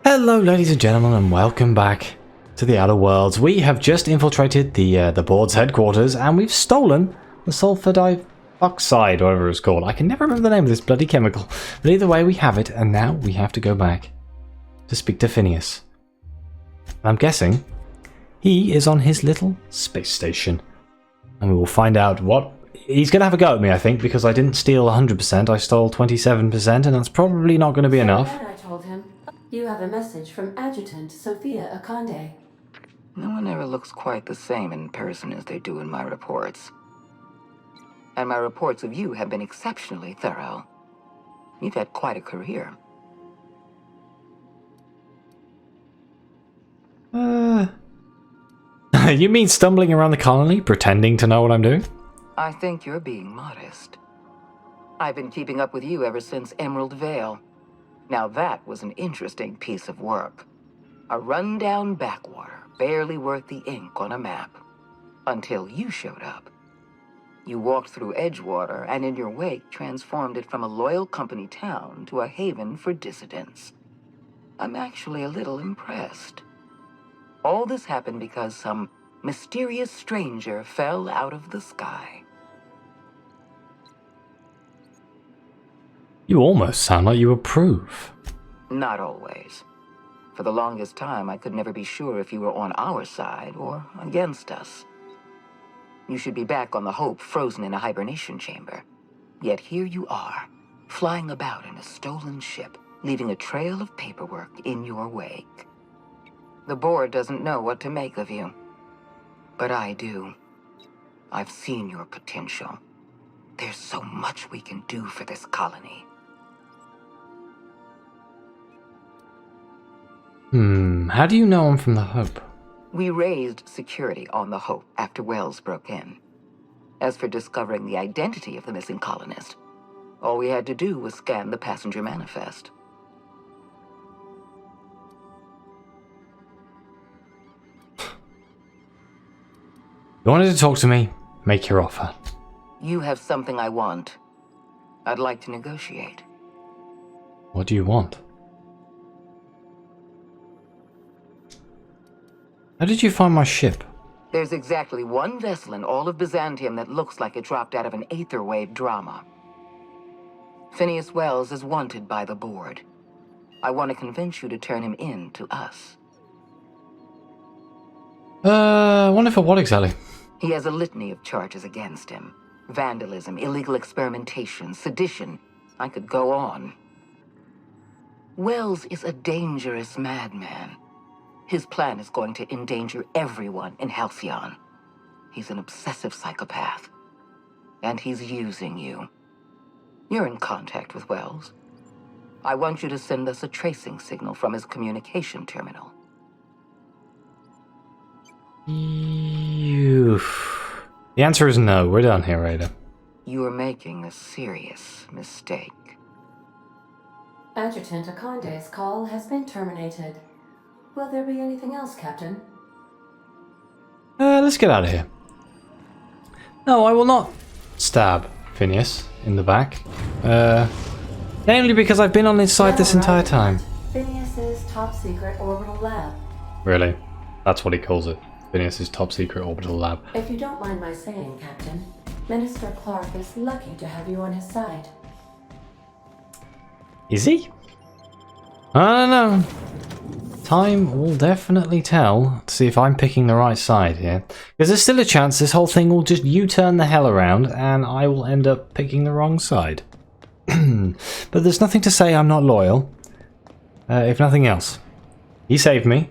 Hello ladies and gentlemen, and welcome back to the Outer Worlds. We have just infiltrated the board's headquarters and we've stolen the sulfur dioxide, or whatever it's called. I can never remember the name of this bloody chemical. But either way, we have it, and now we have to go back to speak to Phineas. I'm guessing he is on his little space station. And we will find out what... He's going to have a go at me, I think, because I didn't steal 100%, I stole 27%, and that's probably not going to be enough. I told him. You have a message from Adjutant Sophia Akande. No one ever looks quite the same in person as they do in my reports. And my reports of you have been exceptionally thorough. You've had quite a career. You mean stumbling around the colony, pretending to know what I'm doing? I think you're being modest. I've been keeping up with you ever since Emerald Vale. Now that was an interesting piece of work. A rundown backwater, barely worth the ink on a map. Until you showed up. You walked through Edgewater and in your wake transformed it from a loyal company town to a haven for dissidents. I'm actually a little impressed. All this happened because some mysterious stranger fell out of the sky. You almost sound like you approve. Not always. For the longest time, I could never be sure if you were on our side or against us. You should be back on the Hope, frozen in a hibernation chamber. Yet here you are, flying about in a stolen ship, leaving a trail of paperwork in your wake. The board doesn't know what to make of you. But I do. I've seen your potential. There's so much we can do for this colony. How do you know I'm from the Hope? We raised security on the Hope after Wells broke in. As for discovering the identity of the missing colonist, all we had to do was scan the passenger manifest. You wanted to talk to me? Make your offer. You have something I want. I'd like to negotiate. What do you want? How did you find my ship? There's exactly one vessel in all of Byzantium that looks like it dropped out of an aetherwave drama. Phineas Wells is wanted by the board. I want to convince you to turn him in to us. Wonder for what exactly? He has a litany of charges against him. Vandalism, illegal experimentation, sedition. I could go on. Wells is a dangerous madman. His plan is going to endanger everyone in Halcyon. He's an obsessive psychopath. And he's using you. You're in contact with Wells. I want you to send us a tracing signal from his communication terminal. The answer is no. We're done here, Ada. You are making a serious mistake. Adjutant Akande's call has been terminated. Will there be anything else, Captain? Let's get out of here. No, I will not stab Phineas in the back. Namely because I've been on his side this entire time. Phineas's top secret orbital lab. Really? That's what he calls it. Phineas's top secret orbital lab. If you don't mind my saying, Captain, Minister Clark is lucky to have you on his side. Is he? I don't know. Time will definitely tell to see if I'm picking the right side here. Because there's still a chance this whole thing will just U-turn the hell around and I will end up picking the wrong side. But there's nothing to say I'm not loyal. If nothing else. He saved me.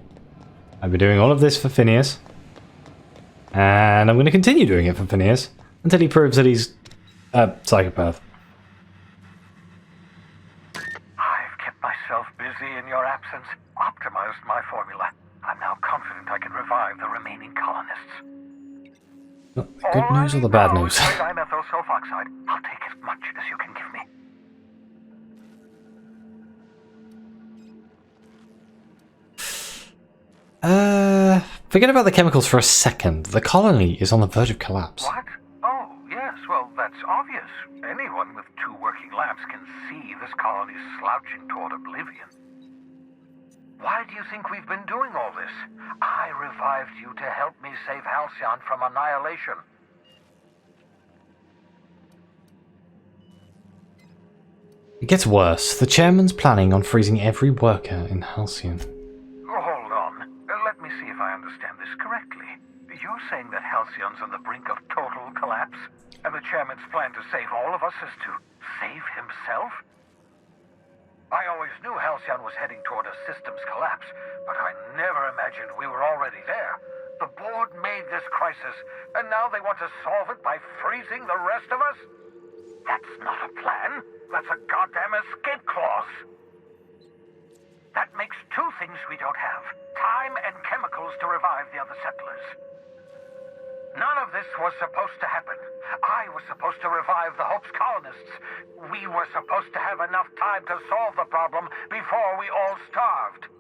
I've been doing all of this for Phineas. And I'm going to continue doing it for Phineas until he proves that he's a psychopath. I've kept myself busy in your absence, optimized my formula. I'm now confident I can revive the remaining colonists. The good news or the bad news? Dimethyl sulfoxide. I'll take as much as you can give me. Forget about the chemicals for a second. The colony is on the verge of collapse. What? Oh, yes, well, that's obvious. Anyone with two working labs can see this colony's slouching toward oblivion. Why do you think we've been doing all this? I revived you to help me save Halcyon from annihilation. It gets worse. The chairman's planning on freezing every worker in Halcyon. Hold on. Let me see if I understand this correctly. You're saying that Halcyon's on the brink of total collapse, and the chairman's plan to save all of us is to save himself? I always knew Halcyon was heading toward a systems collapse, but I never imagined we were already there. The board made this crisis, and now they want to solve it by freezing the rest of us? That's not a plan. That's a goddamn escape clause. That makes two things we don't have: time and chemicals to revive the other settlers. None of this was supposed to happen. I was supposed to revive the Hope's colonists. We were supposed to have enough time to solve the problem before we all starved.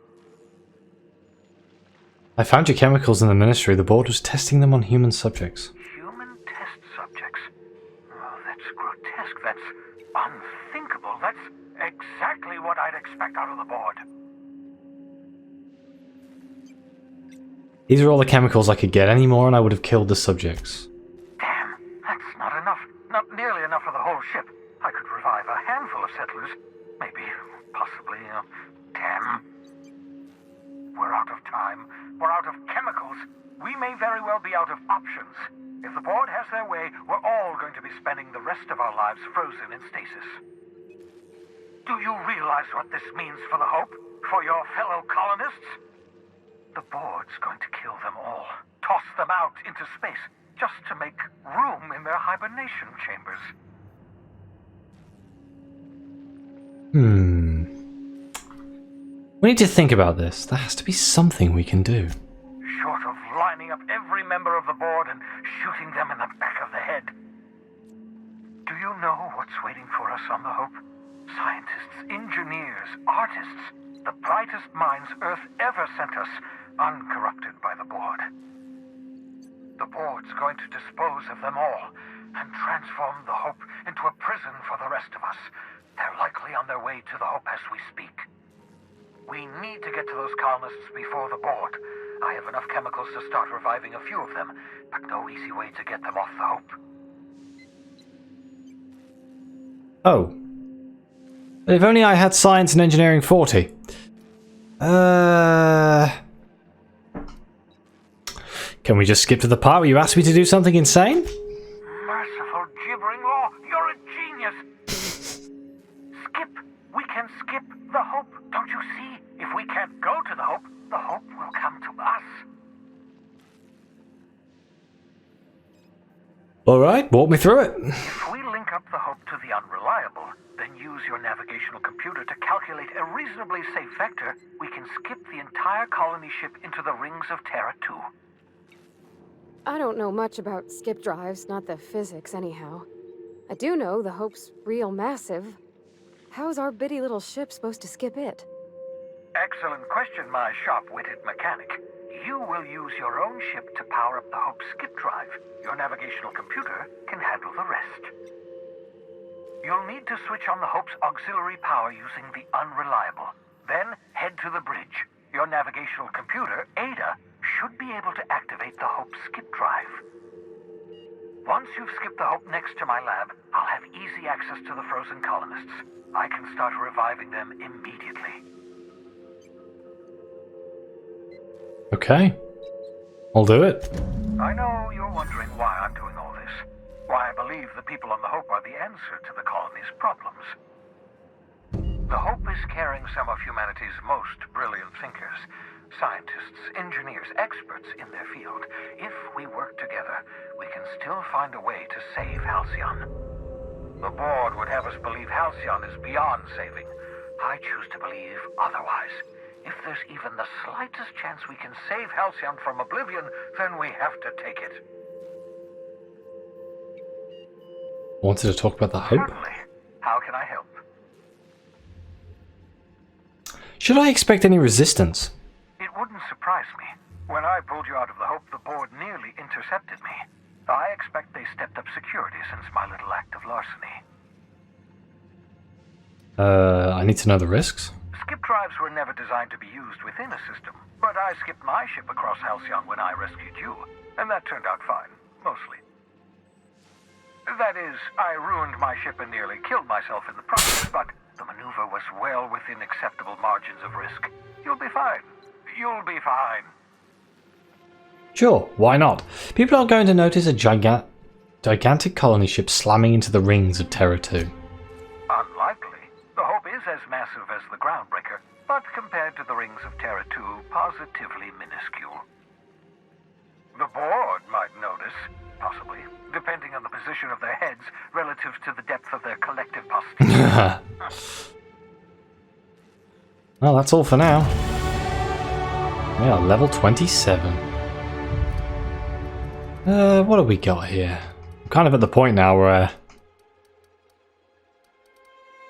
I found your chemicals in the Ministry. The board was testing them on human subjects. Human test subjects? Oh, that's grotesque. That's unthinkable. That's exactly what I'd expect out of the board. These are all the chemicals I could get. Any more and I would have killed the subjects. Damn, that's not enough. Not nearly enough for the whole ship. I could revive a handful of settlers. Maybe, possibly, 10. We're out of time. We're out of chemicals. We may very well be out of options. If the board has their way, we're all going to be spending the rest of our lives frozen in stasis. Do you realize what this means for the Hope? For your fellow colonists? The board's going to kill them all. Toss them out into space, just to make room in their hibernation chambers. We need to think about this. There has to be something we can do. Short of lining up every member of the board and shooting them in the back of the head. Do you know what's waiting for us on the Hope? Scientists, engineers, artists, the brightest minds Earth ever sent us, uncorrupted by the board. The board's going to dispose of them all and transform the Hope into a prison for the rest of us. They're likely on their way to the Hope as we speak. We need to get to those colonists before the board. I have enough chemicals to start reviving a few of them, but no easy way to get them off the Hope. Oh. But if only I had Science and Engineering 40. Can we just skip to the part where you asked me to do something insane? Merciful gibbering law, you're a genius! Skip! We can skip the Hope, don't you see? If we can't go to the Hope will come to us. Alright, walk me through it. If we link up the Hope to the Unreliable, then use your navigational computer to calculate a reasonably safe vector, we can skip the entire colony ship into the rings of Terra 2. I don't know much about skip drives, not the physics anyhow. I do know the Hope's real massive. How's our bitty little ship supposed to skip it? Excellent question, my sharp-witted mechanic. You will use your own ship to power up the Hope's skip drive. Your navigational computer can handle the rest. You'll need to switch on the Hope's auxiliary power using the Unreliable. Then head to the bridge. Your navigational computer, Ada, should be able to activate the Hope's skip drive. Once you've skipped the Hope next to my lab, I'll have easy access to the frozen colonists. I can start reviving them immediately. Okay. I'll do it. I know you're wondering why I'm doing all this. Why I believe the people on the Hope are the answer to the colony's problems. The Hope is carrying some of humanity's most brilliant thinkers. Scientists, engineers, experts in their field. If we work together, we can still find a way to save Halcyon. The board would have us believe Halcyon is beyond saving. I choose to believe otherwise. If there's even the slightest chance we can save Halcyon from oblivion, then we have to take it. Wanted to talk about the Hope? Certainly. How can I help? Should I expect any resistance? It wouldn't surprise me. When I pulled you out of the Hope, the board nearly intercepted me. I expect they stepped up security since my little act of larceny. I need to know the risks. Skip drives were never designed to be used within a system, but I skipped my ship across Halcyon when I rescued you, and that turned out fine, mostly. That is, I ruined my ship and nearly killed myself in the process, but the maneuver was well within acceptable margins of risk. You'll be fine. You'll be fine. Sure, why not? People aren't going to notice a gigantic colony ship slamming into the rings of Terra 2. Unlikely. The Hope is as massive as the Groundbreaker, but compared to the rings of Terra 2, positively minuscule. The board might notice, possibly, depending on the position of their heads relative to the depth of their collective posterior. Well, that's all for now. We are level 27. What have we got here? I'm kind of at the point now where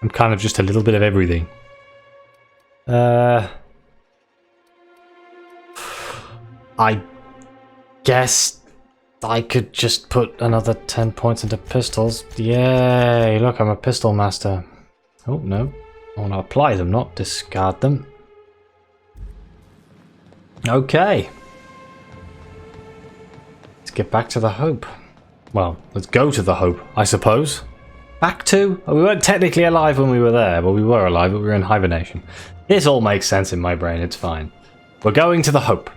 I'm kind of just a little bit of everything. I guess I could just put another 10 points into pistols. Yay! Look, I'm a pistol master. Oh, no. I want to apply them, not discard them. Okay. Let's get back to the Hope. Well, let's go to the Hope, I suppose. Back to? We weren't technically alive when we were there, but we were alive, but we were in hibernation. This all makes sense in my brain, it's fine. We're going to the Hope.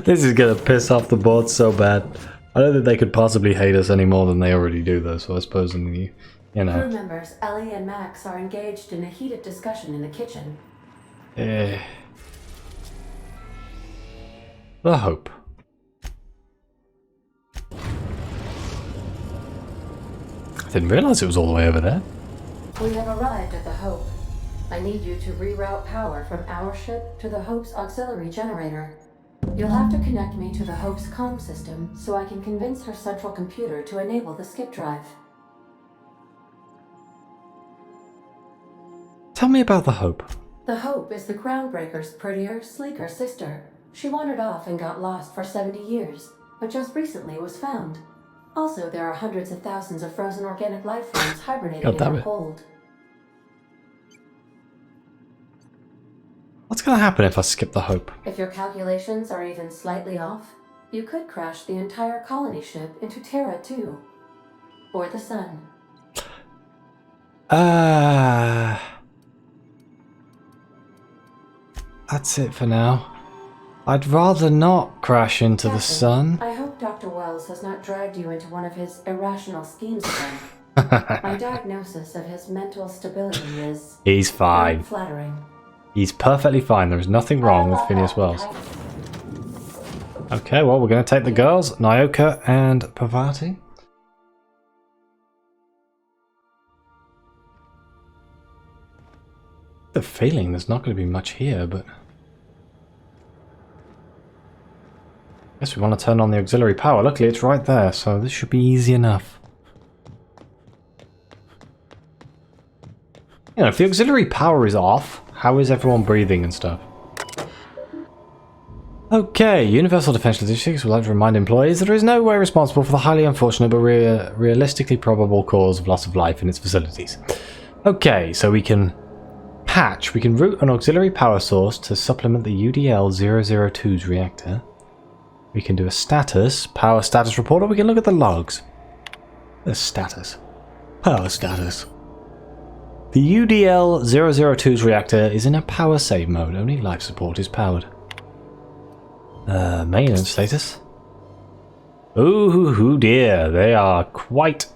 This is gonna piss off the board so bad. I don't think they could possibly hate us any more than they already do, though, so I suppose, you know. Crew members Ellie and Max are engaged in a heated discussion in the kitchen. The Hope. I didn't realise it was all the way over there. We have arrived at the Hope. I need you to reroute power from our ship to the Hope's auxiliary generator. You'll have to connect me to the Hope's comm system so I can convince her central computer to enable the skip drive. Tell me about the Hope. The Hope is the Groundbreaker's prettier, sleeker sister. She wandered off and got lost for 70 years, but just recently was found. Also, there are hundreds of thousands of frozen organic life forms hibernating in her hold. What's going to happen if I skip the Hope? If your calculations are even slightly off, you could crash the entire colony ship into Terra 2. Or the sun. That's it for now. I'd rather not crash into the sun. I hope Dr. Wells has not dragged you into one of his irrational schemes again. My diagnosis of his mental stability is... He's fine. Flattering. He's perfectly fine. There is nothing wrong with Phineas Wells. Okay, well, we're going to take the girls, Nyoka and Pavati. The feeling there's not going to be much here, but... I guess we want to turn on the auxiliary power. Luckily, it's right there, so this should be easy enough. You know, if the auxiliary power is off, how is everyone breathing and stuff? Okay, Universal Defense Logistics would like to remind employees that there is no way responsible for the highly unfortunate but realistically probable cause of loss of life in its facilities. Okay, so we can patch, we can route an auxiliary power source to supplement the UDL-002's reactor. We can do a status, power status report, or we can look at the logs. The status. Power status. The UDL-002's reactor is in a power save mode. Only life support is powered. Maintenance status. Ooh dear, they are quite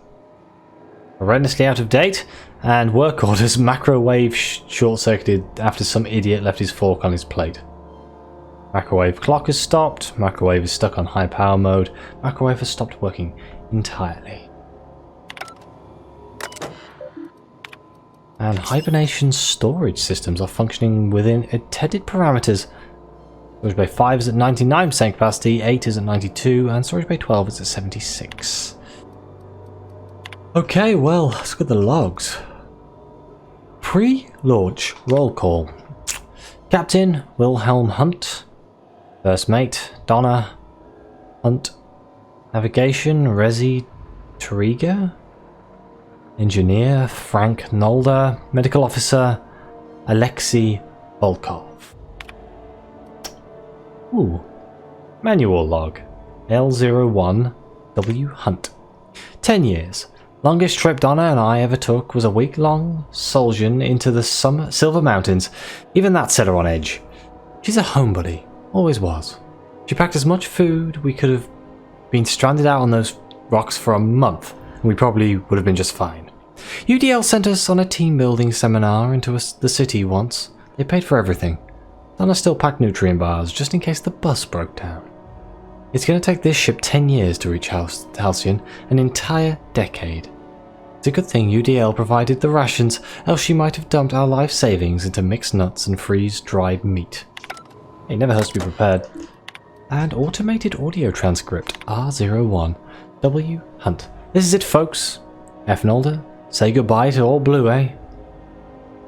horrendously out of date. And work orders, macrowave short-circuited after some idiot left his fork on his plate. Microwave clock has stopped. Microwave is stuck on high power mode. Microwave has stopped working entirely. And hibernation storage systems are functioning within intended parameters. Storage bay 5 is at 99% capacity, 8 is at 92, and storage bay 12 is at 76. Okay, well, let's get the logs. Pre-launch roll call. Captain Wilhelm Hunt. First mate Donna Hunt. Navigation Rezi Tariga. Engineer Frank Nolder. Medical Officer Alexei Volkov. Ooh. Manual log. L01W Hunt. 10 years. Longest trip Donna and I ever took was a week-long sojourn into the Silver Mountains. Even that set her on edge. She's a homebody. Always was. She packed as much food we could have been stranded out on those rocks for a month, and we probably would have been just fine. UDL sent us on a team-building seminar into the city once. They paid for everything. Donna still packed nutrient bars, just in case the bus broke down. It's going to take this ship 10 years to reach Halcyon, an entire decade. It's a good thing UDL provided the rations, else she might have dumped our life savings into mixed nuts and freeze-dried meat. It never hurts to be prepared. And automated audio transcript, R01W Hunt. This is it, folks. F. Nolder, say goodbye to all blue, eh?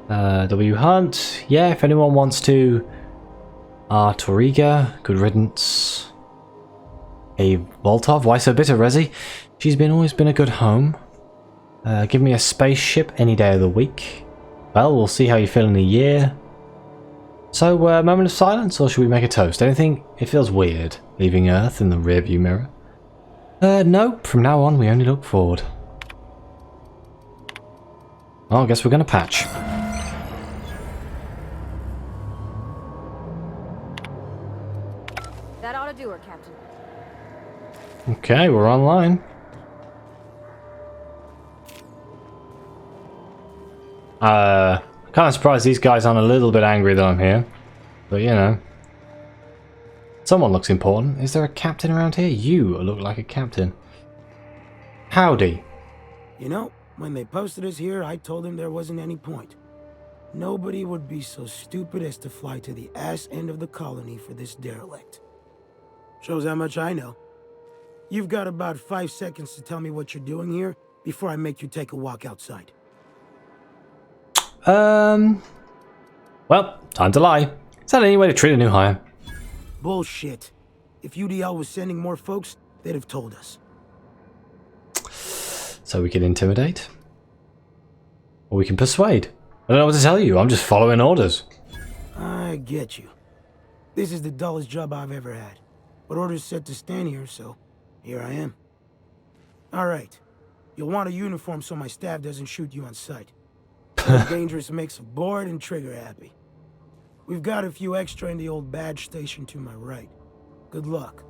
W. Hunt, yeah, if anyone wants to. R. Toriga, good riddance. A. Voltov, why so bitter, Resi? She's always been a good home. Give me a spaceship any day of the week. Well, we'll see how you feel in a year. So, moment of silence, or should we make a toast? Anything? It feels weird, leaving Earth in the rearview mirror. No, from now on we only look forward. Well, I guess we're gonna patch. That ought to do her, Captain. Okay, we're online. Kind of surprised these guys aren't a little bit angry that I'm here. But, you know. Someone looks important. Is there a captain around here? You look like a captain. Howdy. You know, when they posted us here, I told them there wasn't any point. Nobody would be so stupid as to fly to the ass end of the colony for this derelict. Shows how much I know. You've got about 5 seconds to tell me what you're doing here before I make you take a walk outside. Well, time to lie. Is that any way to treat a new hire? Bullshit. If UDL was sending more folks, they'd have told us. So we can intimidate? Or we can persuade? I don't know what to tell you, I'm just following orders. I get you. This is the dullest job I've ever had. But orders said to stand here, so here I am. Alright. You'll want a uniform so my staff doesn't shoot you on sight. A dangerous mix of bored and trigger happy. We've got a few extra in the old badge station to my right. Good luck.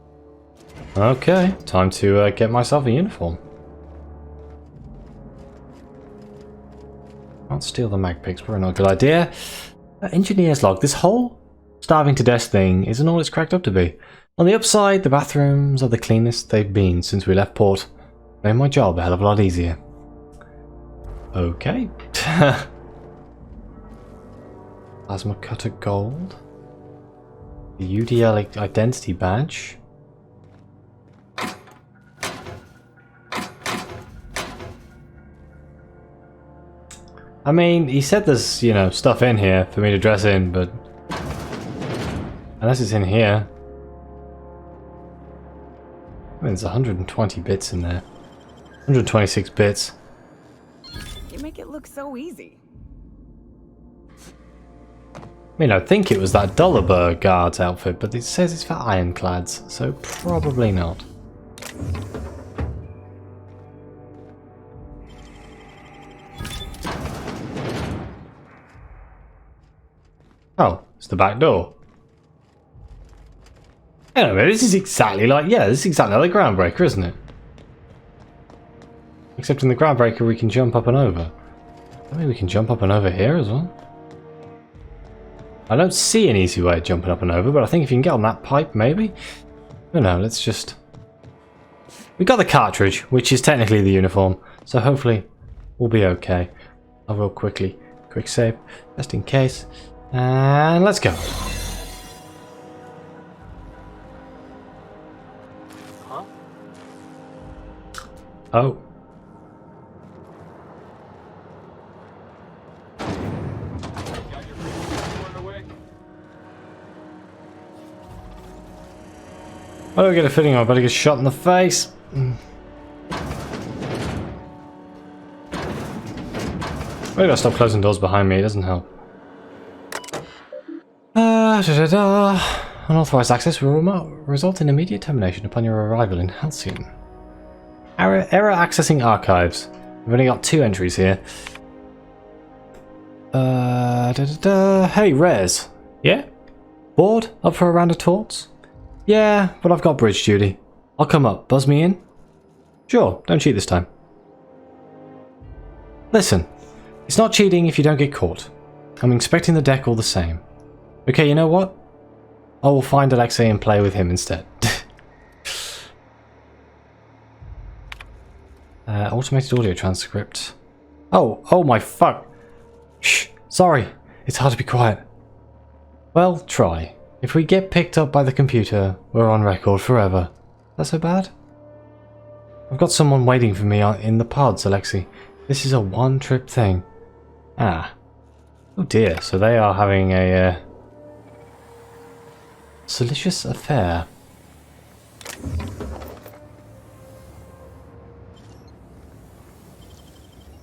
Okay, time to get myself a uniform. Can't steal the mag picks, probably not a good idea. Engineer's log. This whole starving to death thing isn't all it's cracked up to be. On the upside, the bathrooms are the cleanest they've been since we left port. Made my job a hell of a lot easier. Okay. Plasma cutter gold. The UDL identity badge. I mean, he said there's, you know, stuff in here for me to dress in, but unless it's in here. I mean, there's 120 bits in there. 126 bits. You make it look so easy. I mean, I think it was that Dollarberg guard's outfit, but it says it's for ironclads, so probably not. Oh, it's the back door. Anyway, this is exactly like, this is exactly like the Groundbreaker, isn't it? Except in the Groundbreaker we can jump up and over. I mean, we can jump up and over here as well. I don't see an easy way of jumping up and over, but I think if you can get on that pipe, maybe? Oh no, let's just... We got the cartridge, which is technically the uniform, so hopefully we'll be okay. I'll real quick save, just in case. And let's go. Huh? Oh. I don't get a feeling I'm about to get shot in the face. I gotta stop closing doors behind me, it doesn't help. Unauthorized access will result in immediate termination upon your arrival in Halcyon. Error accessing archives. We've only got 2 entries here. Hey, Rez. Yeah? Bored? Up for a round of talks? Yeah, but I've got bridge duty. I'll come up. Buzz me in? Sure, don't cheat this time. Listen, it's not cheating if you don't get caught. I'm inspecting the deck all the same. Okay, you know what? I will find Alexei and play with him instead. Automated audio transcript. Oh my fuck. Shh, sorry. It's hard to be quiet. Well, try. If we get picked up by the computer, we're on record forever. That so bad? I've got someone waiting for me in the pods, Alexei. This is a one-trip thing. Ah. Oh dear, so they are having a salacious affair.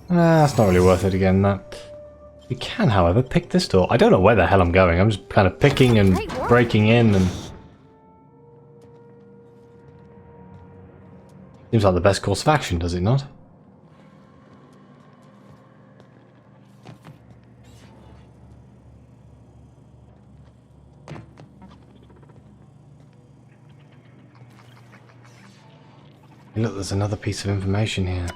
That's not really worth it again, that. We can, however, pick this door. I don't know where the hell I'm going. I'm just kind of picking and breaking in and... Seems like the best course of action, does it not? Look, there's another piece of information here.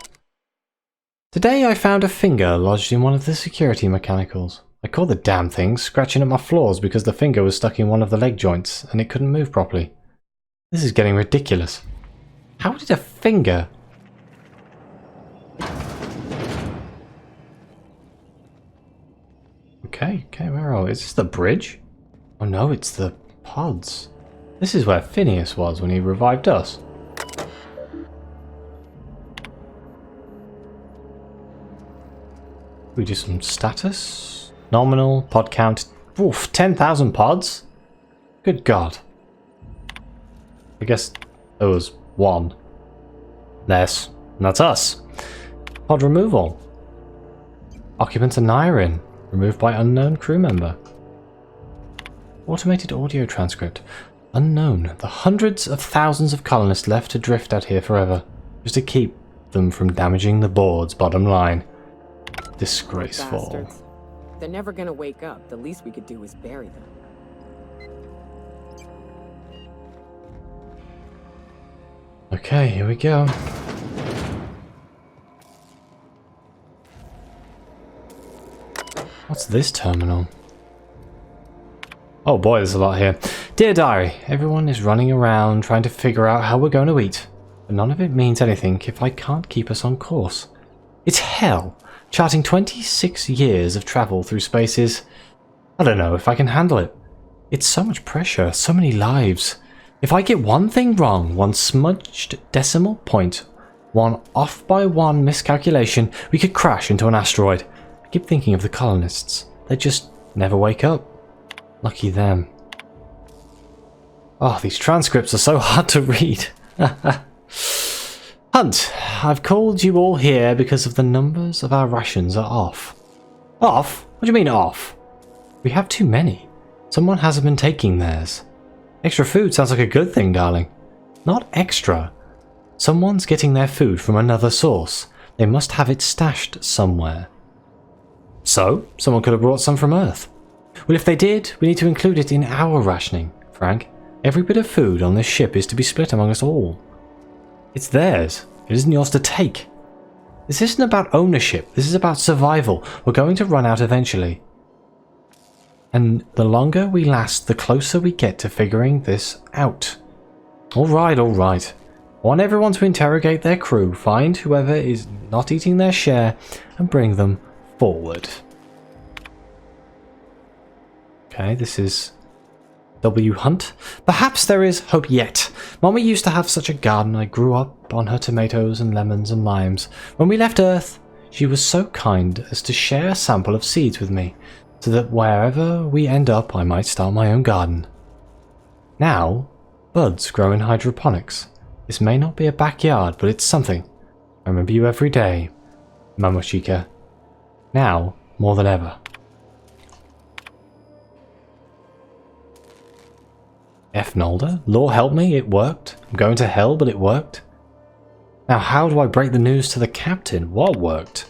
Today I found a finger lodged in one of the security mechanicals. I caught the damn thing scratching at my floors because the finger was stuck in one of the leg joints and it couldn't move properly. This is getting ridiculous. How did a finger... Okay, where are we? Is this the bridge? Oh no, it's the pods. This is where Phineas was when he revived us. We do some status. Nominal, pod count. Oof, 10,000 pods? Good God. I guess there was one less, and that's us. Pod removal. Occupants Aneurin, removed by unknown crew member. Automated audio transcript. Unknown. The hundreds of thousands of colonists left to drift out here forever, just to keep them from damaging the board's bottom line. Disgraceful. Bastards. They're never gonna wake up. The least we could do is bury them. Okay, here we go. What's this terminal? Oh boy, there's a lot here. Dear Diary, everyone is running around trying to figure out how we're going to eat, but none of it means anything if I can't keep us on course. It's hell. Charting 26 years of travel through spaces. I don't know if I can handle it. It's so much pressure, so many lives. If I get one thing wrong, one smudged decimal point, one off by one miscalculation, we could crash into an asteroid. I keep thinking of the colonists. They just never wake up. Lucky them. Oh, these transcripts are so hard to read. Hunt, I've called you all here because of the numbers of our rations are off. Off? What do you mean off? We have too many. Someone hasn't been taking theirs. Extra food sounds like a good thing, darling. Not extra. Someone's getting their food from another source. They must have it stashed somewhere. So, someone could have brought some from Earth. Well, if they did, we need to include it in our rationing, Frank. Every bit of food on this ship is to be split among us all. It's theirs. It isn't yours to take. This isn't about ownership. This is about survival. We're going to run out eventually. And the longer we last, the closer we get to figuring this out. Alright. I want everyone to interrogate their crew, find whoever is not eating their share, and bring them forward. Okay, this is W. Hunt. Perhaps there is hope yet. Mommy used to have such a garden. I grew up on her tomatoes and lemons and limes. When we left Earth, she was so kind as to share a sample of seeds with me, so that wherever we end up, I might start my own garden. Now, buds grow in hydroponics. This may not be a backyard, but it's something. I remember you every day, Mama Chica. Now, more than ever. F. Nolder? Lord help me, it worked. I'm going to hell, but it worked. Now how do I break the news to the captain? What worked?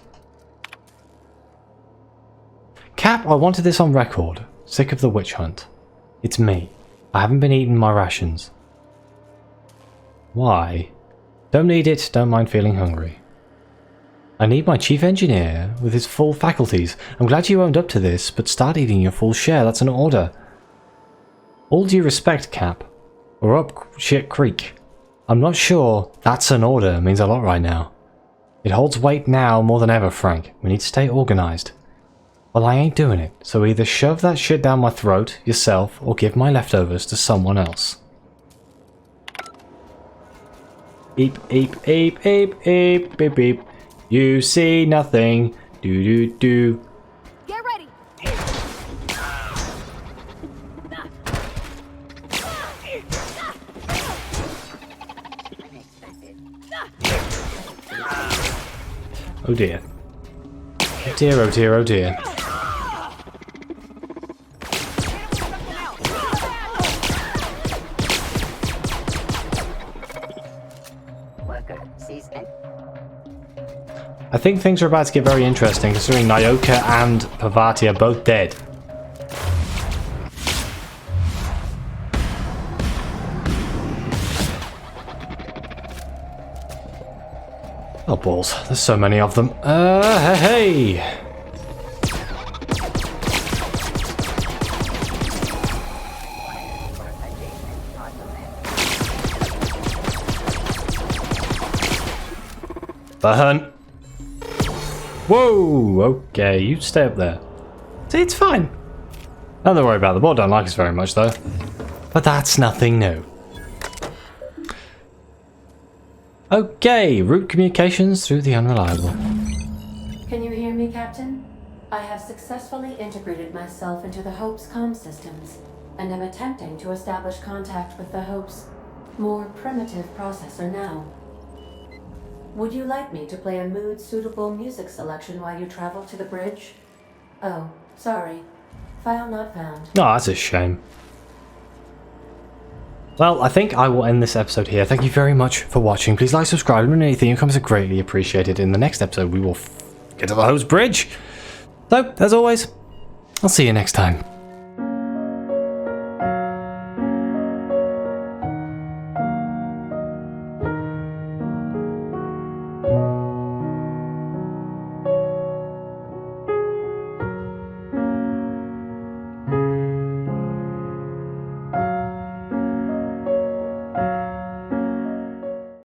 Cap, I wanted this on record. Sick of the witch hunt. It's me. I haven't been eating my rations. Why? Don't need it, don't mind feeling hungry. I need my chief engineer with his full faculties. I'm glad you owned up to this, but start eating your full share, that's an order. All due respect, Cap. We're up shit creek. I'm not sure that's an order means a lot right now. It holds weight now more than ever, Frank. We need to stay organized. Well, I ain't doing it, so either shove that shit down my throat yourself or give my leftovers to someone else. Eep, eep, eep, eep, eep, beep, beep. You see nothing. Do, do, do. Get ready! Oh dear. Oh dear, oh dear, oh dear. I think things are about to get very interesting considering Nyoka and Parvati are both dead. Oh balls, there's so many of them. Hey! Burn! Whoa! Okay, you stay up there. See, it's fine. Don't worry about the board, don't like us very much though. But that's nothing new. Okay, route communications through the unreliable. Can you hear me, Captain? I have successfully integrated myself into the Hope's comm systems, and am attempting to establish contact with the Hope's more primitive processor now. Would you like me to play a mood-suitable music selection while you travel to the bridge? Oh, sorry. File not found. Oh, that's a shame. Well, I think I will end this episode here. Thank you very much for watching. Please like, subscribe, and anything. Your comments are greatly appreciated. In the next episode, we will get to the Hope's Bridge. So, as always, I'll see you next time.